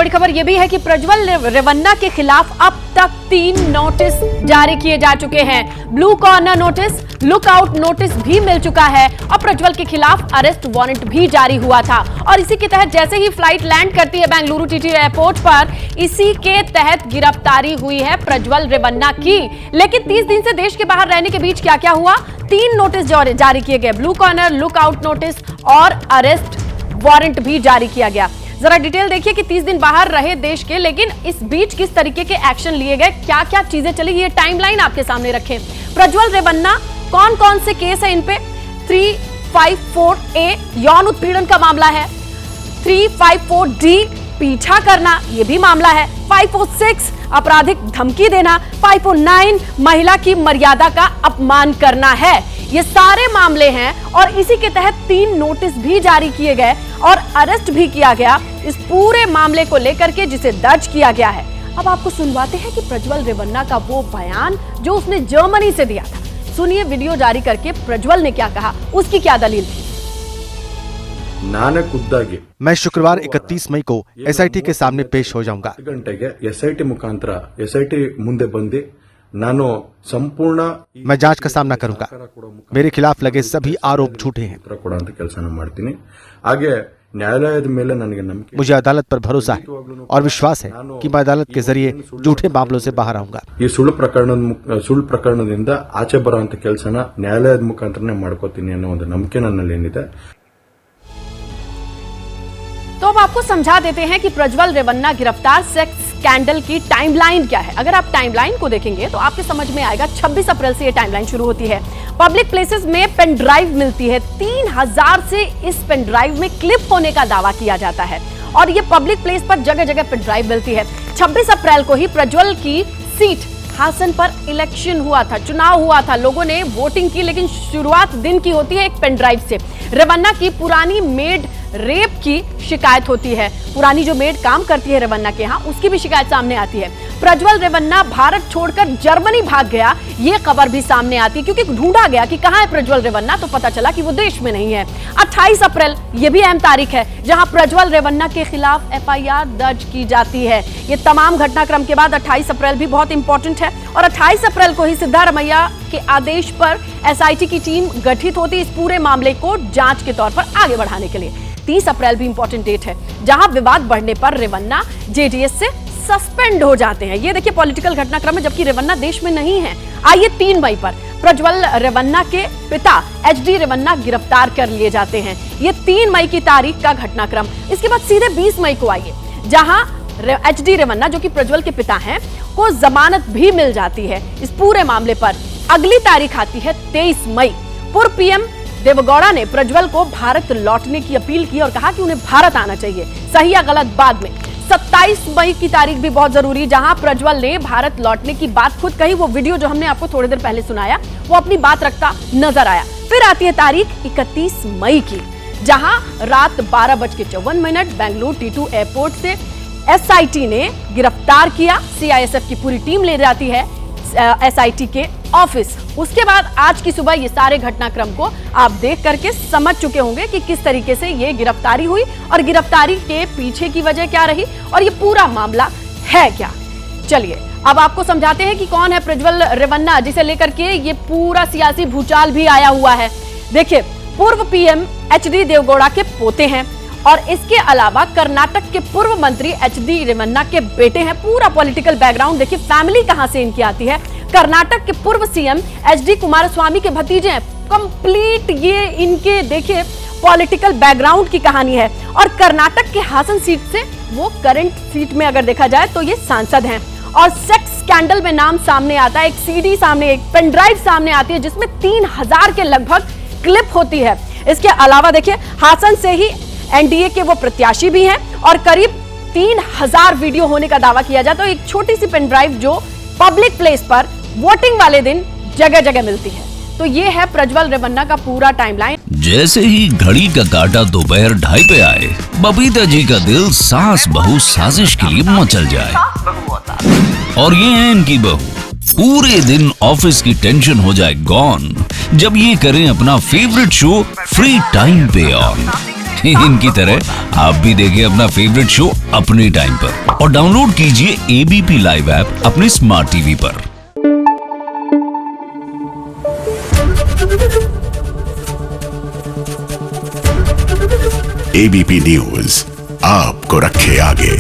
बड़ी खबर यह भी है कि प्रज्वल रेवन्ना के खिलाफ अब तक 3 नोटिस जारी किए जा चुके हैं। Blue corner notice, lookout notice भी मिल चुका है और प्रज्वल के खिलाफ अरेस्ट वारंट भी जारी हुआ था। और इसी के तहत जैसे ही फ्लाइट लैंड करती है बेंगलुरु टीटी एयरपोर्ट पर, इसी के तहत गिरफ्तारी हुई है प्रज्वल रेवन्ना की। लेकिन 30 दिन से देश के बाहर रहने के बीच क्या क्या हुआ? 3 नोटिस जारी किए गए, ब्लू कॉर्नर, लुकआउट नोटिस और अरेस्ट वारंट भी जारी किया गया। जरा डिटेल देखिए कि 30 दिन बाहर रहे देश के, लेकिन इस बीच किस तरीके के एक्शन लिए गए, क्या क्या चीजें चली, ये टाइमलाइन आपके सामने रखें। प्रज्वल रेवन्ना, कौन कौन से केस है इन पे? 354A यौन उत्पीड़न का मामला है, 354D पीछा करना, यह भी मामला है, 546 आपराधिक धमकी देना, 549 महिला की मर्यादा का अपमान करना है। ये सारे मामले हैं और इसी के तहत 3 नोटिस भी जारी किए गए और अरेस्ट भी किया गया इस पूरे मामले को लेकर के, जिसे दर्ज किया गया है। अब आपको सुनवाते हैं कि प्रज्वल रेवन्ना का वो बयान जो उसने जर्मनी से दिया था। सुनिए वीडियो जारी करके प्रज्वल ने क्या कहा, उसकी क्या दलील थी। मैं शुक्रवार 31 मई को SIT के सामने पेश हो जाऊंगा। SIT मुखांतर SIT मुंदे बंदी नानो संपूर्ण मैं जांच का सामना करूंगा। मेरे खिलाफ लगे सभी आरोप झूठे हैं। मुझे अदालत पर भरोसा है और विश्वास है कि मैं अदालत के जरिए झूठे मामलों से बाहर आऊंगा। ये सुಳ್ಳು ಪ್ರಕರಣದಿಂದ ಆಚೆ ಬರುವಂತ ಕೆಲಸನ ನ್ಯಾಯಾಲಯದ ಮುಖಾಂತರನೇ ಮಾಡ್ಕೋತೀನಿ ಅನ್ನೋ ಒಂದು ನಂಬಿಕೆ ನನ್ನಲ್ಲಿ ಏನಿದೆ। तो अब आपको समझा देते हैं कि प्रज्वल रेवन्ना गिरफ्तार सेक्स स्कैंडल की टाइमलाइन क्या है। अगर आप टाइमलाइन को देखेंगे तो आपके समझ में आएगा। 26 अप्रैल से ये टाइमलाइन शुरू होती है। पब्लिक प्लेसेस में पेन ड्राइव मिलती है, 3000 से इस पेन ड्राइव में क्लिप होने का दावा किया जाता है और ये पब्लिक प्लेस पर जगह जगह पेन ड्राइव मिलती है। 26 अप्रैल को ही प्रज्वल की सीट हासन पर इलेक्शन हुआ था, चुनाव हुआ था, लोगों ने वोटिंग की, लेकिन शुरुआत दिन की होती है एक पेन ड्राइव से। रेवन्ना की पुरानी मेड रेप की शिकायत होती है। पुरानी जो मेड काम करती है रेवन्ना के यहाँ, उसकी भी शिकायत सामने आती है। प्रज्वल रेवन्ना भारत छोड़कर जर्मनी भाग गया, ये खबर भी सामने आती है क्योंकि ढूंढा गया कि कहां है प्रज्वल रेवन्ना, तो पता चला कि वो देश में नहीं है। 28 अप्रैल ये भी अहम तारीख है जहां प्रज्वल रेवन्ना के खिलाफ FIR दर्ज की जाती है। ये तमाम घटनाक्रम के बाद 28 अप्रैल भी बहुत इंपॉर्टेंट है और 28 अप्रैल को ही सिद्धारमैया के आदेश पर SIT की टीम गठित होती इस पूरे मामले को जांच के तौर पर आगे बढ़ाने के लिए। 30 अप्रैल भी इंपॉर्टेंट डेट है जहां विवाद बढ़ने पर रेवन्ना JDS से सस्पेंड हो जाते हैं। ये देखिए पॉलिटिकल घटनाक्रम है, जबकि रेवन्ना देश में नहीं है। आइए 3 मई पर प्रज्वल रेवन्ना के पिता HD रेवन्ना गिरफ्तार कर लिए जाते हैं। ये 3 मई की तारीख का घटनाक्रम। इसके बाद सीधे 20 मई को आइए जहां HD रेवन्ना, जो कि प्रज्वल के पिता हैं, को जमानत भी मिल जाती है इस पूरे मामले पर। अगली तारीख आती है 23 मई। पूर्व PM देवगौड़ा ने प्रज्वल को भारत लौटने की अपील की और कहा कि उन्हें भारत आना चाहिए। सही या गलत बाद में। 27 मई की तारीख भी बहुत जरूरी, जहां प्रज्वल ने भारत लौटने की बात खुद कही। वो वीडियो जो हमने आपको थोड़ी देर पहले सुनाया, वो अपनी बात रखता नजर आया। फिर आती है तारीख 31 मई की, जहां रात 12:54 बेंगलुरु T2 एयरपोर्ट से SIT ने गिरफ्तार किया। CISF की पूरी टीम ले जाती है SIT के ऑफिस। उसके बाद आज की सुबह ये सारे घटनाक्रम को आप देख करके समझ चुके होंगे कि किस तरीके से ये गिरफ्तारी हुई और गिरफ्तारी के पीछे की वजह क्या रही और ये पूरा मामला है क्या। चलिए अब आपको समझाते हैं कि कौन है प्रज्वल रेवन्ना, जिसे लेकर के ये पूरा सियासी भूचाल भी आया हुआ है। देखिए, पूर्व PM HD देवगौड़ा के पोते हैं और इसके अलावा कर्नाटक के पूर्व मंत्री HD रेवन्ना के बेटे हैं। पूरा पॉलिटिकल बैकग्राउंड देखिए, फैमिली कहां से इनकी आती है। कर्नाटक के पूर्व CM HD कुमारस्वामी के भतीजे हैं। कंप्लीट ये इनके देखिए पॉलिटिकल बैकग्राउंड की कहानी है और कर्नाटक के हासन सीट से वो करंट सीट में अगर देखा जाए तो ये सांसद हैं। और सेक्स स्कैंडल में नाम सामने आता है, एक CD सामने, एक पेन ड्राइव सामने आती है जिसमें 3000 के लगभग क्लिप होती है। इसके अलावा देखिए, हासन से ही NDA के वो प्रत्याशी भी हैं और करीब 3000 वीडियो होने का दावा किया जाता है। एक छोटी सी पेन ड्राइव जो पब्लिक प्लेस पर वोटिंग वाले दिन जगह जगह मिलती है। तो ये है प्रज्वल रेवन्ना का पूरा टाइमलाइन। जैसे ही घड़ी का काटा दोपहर 2:30 पे आए, बबीता जी का दिल सास बहू साजिश के लिए मचल जाए। और ये है इनकी बहू, पूरे दिन ऑफिस की टेंशन हो जाए गॉन जब ये करें अपना फेवरेट शो फ्री टाइम पे ऑन। इनकी तरह आप भी देखिए अपना फेवरेट शो अपने टाइम पर और डाउनलोड कीजिए एबीपी लाइव ऐप अपने स्मार्ट टीवी पर। एबीपी न्यूज आपको रखे आगे।